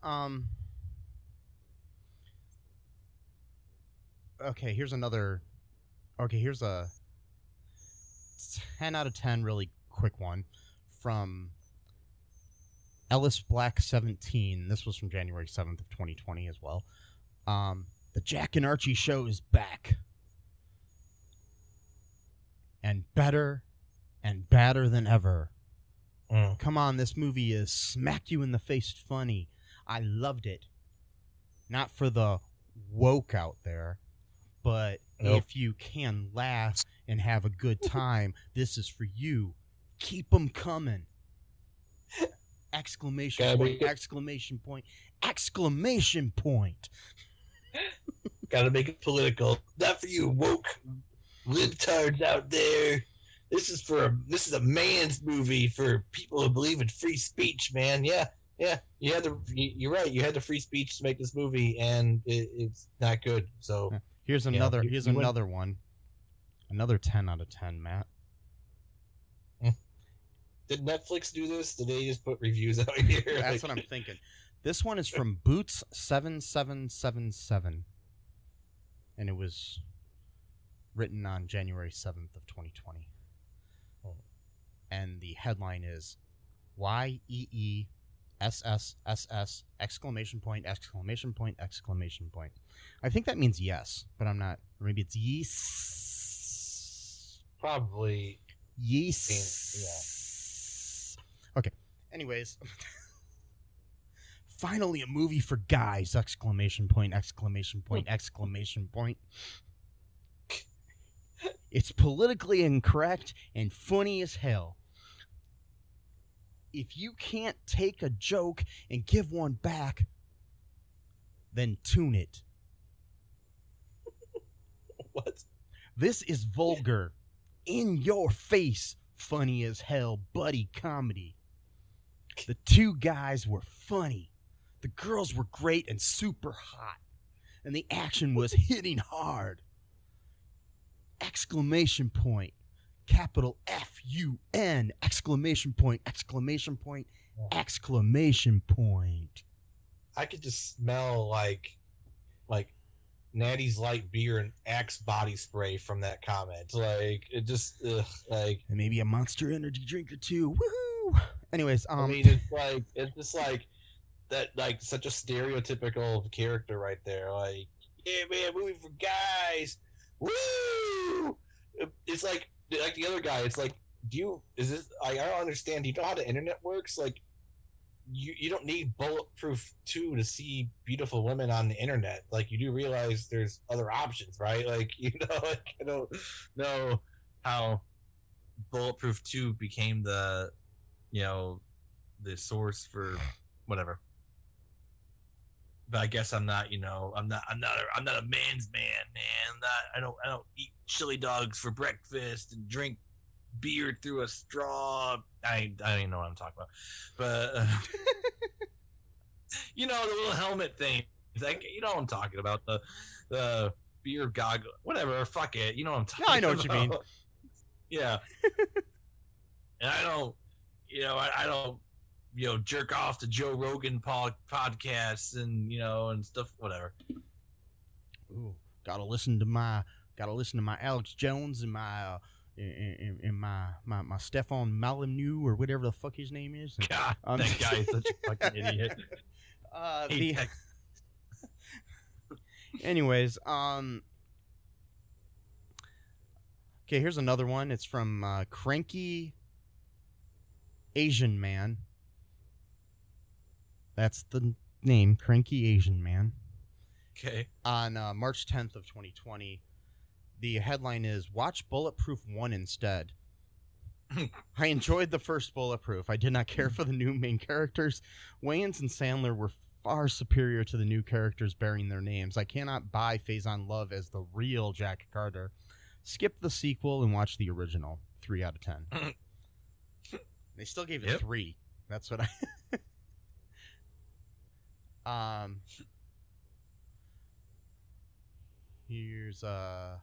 okay, here's another. Okay, here's a 10 out of 10 really quick one from Ellis Black 17. This was from January 7th of 2020 as well. The Jack and Archie show is back. And better and badder than ever. Come on, this movie is smack you in the face funny. I loved it. Not for the woke out there, but if you can laugh and have a good time, this is for you. Keep them coming. Exclamation point, exclamation point, exclamation point. Gotta make it political. Not for you woke libtards out there. This is a man's movie for people who believe in free speech, man. Yeah. You're right. You had the free speech to make this movie, and it's not good. So here's another. Here's another one. Another 10 out of 10, Matt. Did Netflix do this? Did they just put reviews out here? That's what I'm thinking. This one is from Boots7777, and it was written on January 7th of 2020. And the headline is YEESSSS exclamation point, exclamation point, exclamation point. I think that means yes, but I'm not. Or maybe it's yes. Probably. Yes. Yeah. Okay. Anyways. Finally, a movie for guys! Exclamation point! Exclamation point! Exclamation point! It's politically incorrect and funny as hell. If you can't take a joke and give one back, then tune it. What? This is vulgar, in your face, funny as hell buddy comedy. The two guys were funny. The girls were great and super hot. And the action was hitting hard. Exclamation point. Capital F-U-N. Exclamation point. Exclamation point. Exclamation point. I could just smell like Natty's light beer and Axe body spray from that comment. Like it just like, and maybe a Monster Energy drink or two. Woohoo! Anyways, I mean, it's just like that, like such a stereotypical character right there. Like, yeah, man, movie for guys. Woo! It's like the other guy. It's like, I don't understand. Do you know how the internet works? Like, you don't need Bulletproof 2 to see beautiful women on the internet. Like, you do realize there's other options, right? Like, like, I don't know how Bulletproof 2 became the source for whatever. But I guess I'm not a man's man. I don't eat chili dogs for breakfast and drink beer through a straw. I don't even know what I'm talking about, but the little helmet thing. It's like, what I'm talking about, the beer goggle, whatever. Fuck it, you know what I'm talking about. I know what you mean. Yeah, and I don't, I don't, jerk off to Joe Rogan podcasts and stuff, whatever. Ooh, gotta listen to my Alex Jones and my my Stefan Molyneux or whatever the fuck his name is. God, that guy is such a fucking idiot. Anyways, okay, here's another one. It's from Cranky Asian Man. That's the name, Cranky Asian Man. Okay. On March 10th of 2020, the headline is, Watch Bulletproof 1 instead. I enjoyed the first Bulletproof. I did not care for the new main characters. Wayans and Sandler were far superior to the new characters bearing their names. I cannot buy Faison Love as the real Jack Carter. Skip the sequel and watch the original. 3 out of 10. They still gave it 3. That's what here's let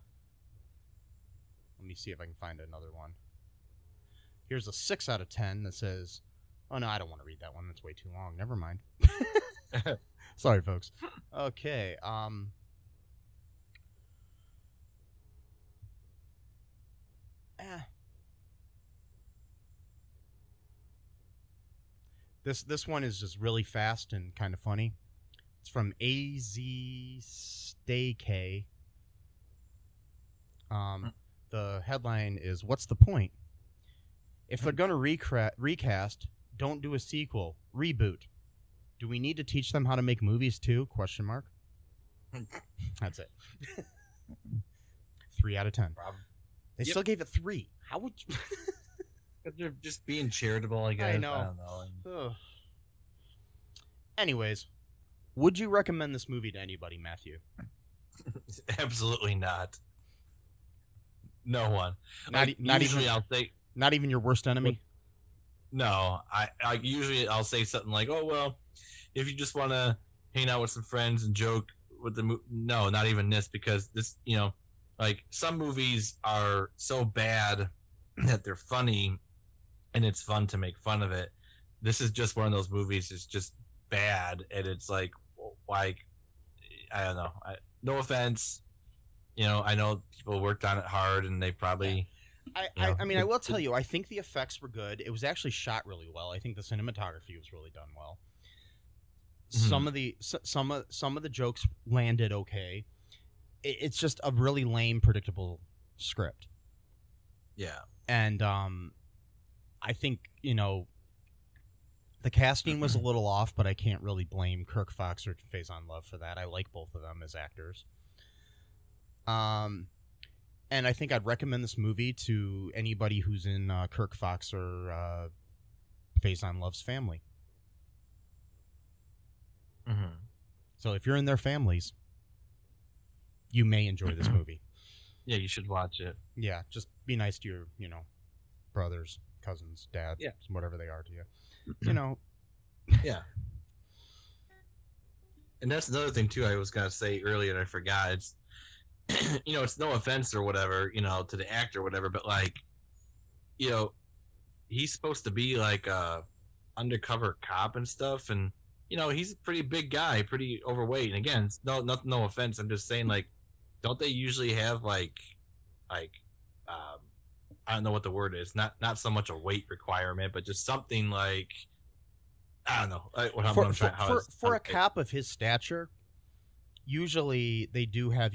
me see if I can find another one. Here's a 6 out of 10 that says, oh no, I don't want to read that one. That's way too long. Never mind. Sorry, folks. Okay. This one is just really fast and kind of funny. It's from AZ Stay K. The headline is, what's the point? If they're going to recast, don't do a sequel. Reboot. Do we need to teach them how to make movies too? Question mark. That's it. 3 out of 10. They still gave it 3. How would you... They're just being charitable, I guess. I know. I don't know. Anyways, would you recommend this movie to anybody, Matthew? Absolutely not. No one. Not usually even. I'll say. Not even your worst enemy. No, I usually I'll say something like, "Oh well, if you just want to hang out with some friends and joke with the movie." No, not even this, because this, like some movies are so bad that they're funny, and it's fun to make fun of it. This is just one of those movies. It's just bad, and it's like I don't know. No offense, I know people worked on it hard, and they probably. I mean, I will tell you, I think the effects were good. It was actually shot really well. I think the cinematography was really done well. Mm-hmm. Some of the jokes landed okay. It's just a really lame, predictable script. Yeah. And I think, The casting was a little off, but I can't really blame Kirk Fox or Faison Love for that. I like both of them as actors. And I think I'd recommend this movie to anybody who's in Kirk Fox or Faison Love's family. Mm-hmm. So if you're in their families, you may enjoy this movie. Yeah, you should watch it. Yeah, just be nice to your, brothers, cousins, dad, Yeah. whatever they are to you. You know. Yeah. And that's another thing too I was gonna say earlier and I forgot. It's it's no offense or whatever, to the actor or whatever, but like, he's supposed to be like a undercover cop and stuff, and he's a pretty big guy, pretty overweight. And again, it's no offense. I'm just saying, like, don't they usually have like I don't know what the word is. Not so much a weight requirement, but just something like, I don't know. For a cop of his stature, usually they do have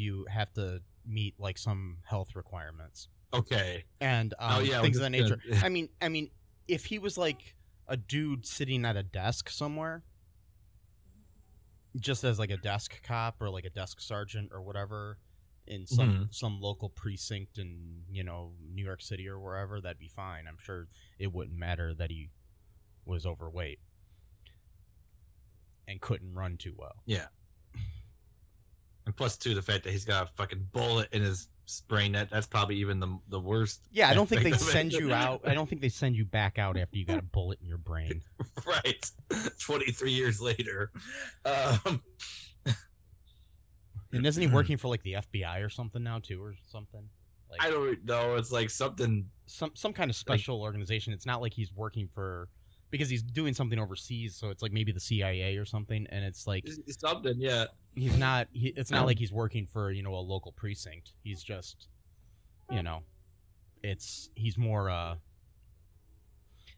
to meet like some health requirements. Okay. And things of that nature. I mean, if he was like a dude sitting at a desk somewhere, just as like a desk cop or like a desk sergeant or whatever, in some local precinct in New York City or wherever, that'd be fine. I'm sure it wouldn't matter that he was overweight and couldn't run too well. Yeah. And plus, too, the fact that he's got a fucking bullet in his brain, that's probably even the worst. Yeah, I don't think they send you out. I don't think they send you back out after you got a bullet in your brain. Right. 23 years later. And isn't he working for like the FBI or something now too, or something? Like, I don't know. It's like something, some kind of special organization. It's not like he's working for, because he's doing something overseas. So it's like maybe the CIA or something. And it's like it's something. Yeah. He's not. It's not like he's working for a local precinct. He's just, he's more. I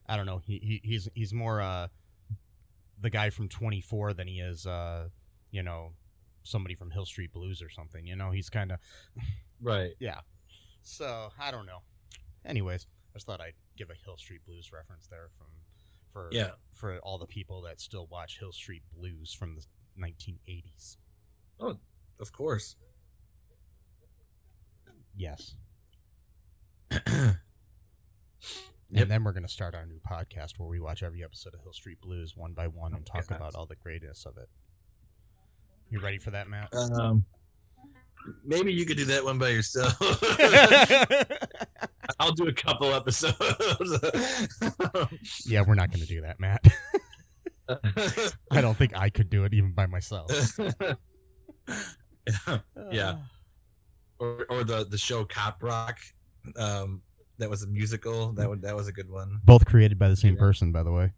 don't know. He's more the guy from 24 than he is somebody from Hill Street Blues or something. He's kind of right. Yeah. So I don't know. Anyways, I just thought I'd give a Hill Street Blues reference there for all the people that still watch Hill Street Blues from the 1980s. Oh, of course. Yes. Yep. And then we're going to start our new podcast where we watch every episode of Hill Street Blues one by one and talk about all the greatness of it. You ready for that, Matt? Maybe you could do that one by yourself. I'll do a couple episodes. Yeah, we're not going to do that, Matt. I don't think I could do it even by myself. Yeah. Or the show Cop Rock. That was a musical. That was a good one. Both created by the same person, by the way.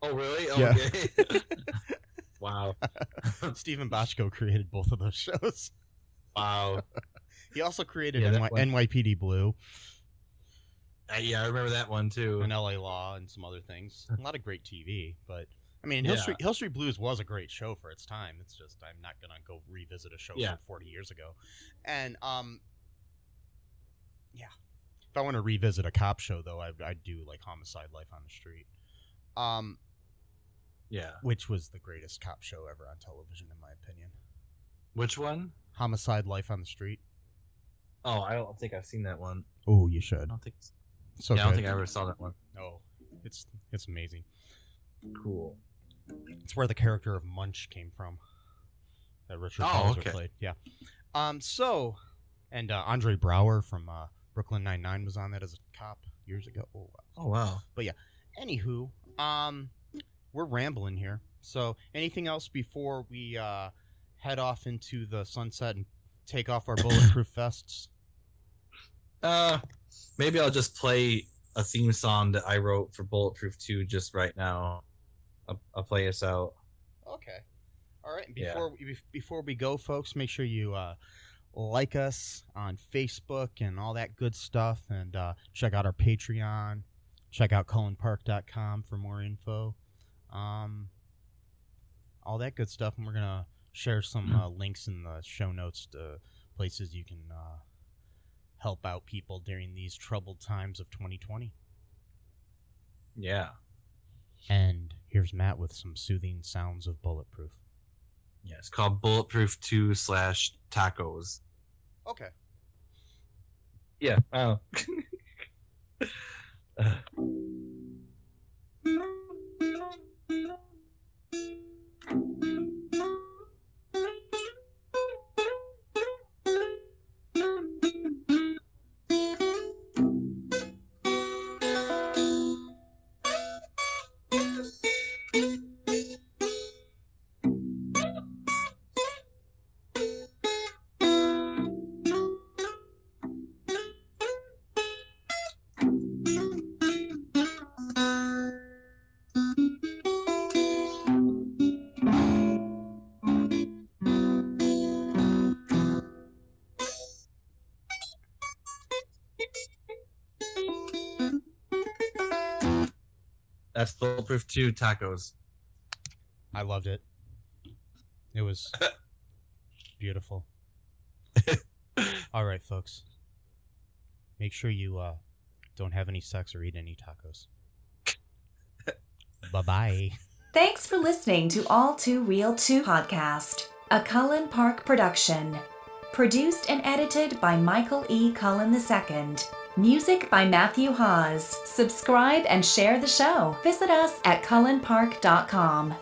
Oh, really? Oh, yeah. Okay. Wow. Stephen Bochco created both of those shows. Wow. He also created NYPD Blue. Yeah, I remember that one too. And LA Law and some other things. A lot of great TV, but I mean, Hill Street Blues was a great show for its time. It's just I'm not gonna go revisit a show from 40 years ago. And yeah, if I want to revisit a cop show though, I'd do like Homicide: Life on the Street. Yeah, which was the greatest cop show ever on television, in my opinion. Which one? Homicide: Life on the Street. Oh, I don't think I've seen that one. Oh, you should. I don't think. So I don't think I ever saw that one. Oh, it's amazing. Cool. It's where the character of Munch came from. That Richard Belzer played. Yeah. So, and Andre Braugher from Brooklyn Nine-Nine was on that as a cop years ago. Oh, wow. Oh, wow. But yeah. Anywho, we're rambling here. So, anything else before we head off into the sunset and take off our bulletproof vests? Maybe I'll just play a theme song that I wrote for Bulletproof 2 just right now. I'll play us out. Okay. All right. Before we go, folks, make sure you like us on Facebook and all that good stuff, and check out our Patreon. Check out cullenpark.com for more info. All that good stuff, and we're gonna share some links in the show notes to places you can help out people during these troubled times of 2020. Yeah. And Here's Matt with some soothing sounds of Bulletproof. Yeah, it's called Bulletproof 2 / tacos. Okay. Yeah. Oh. That's Bulletproof 2 tacos. I loved it. It was beautiful. All right, folks. Make sure you don't have any sex or eat any tacos. Bye-bye. Thanks for listening to All Too Real 2 podcast, a Cullen Park production. Produced and edited by Michael E. Cullen II. Music by Matthew Hawes. Subscribe and share the show. Visit us at cullenpark.com.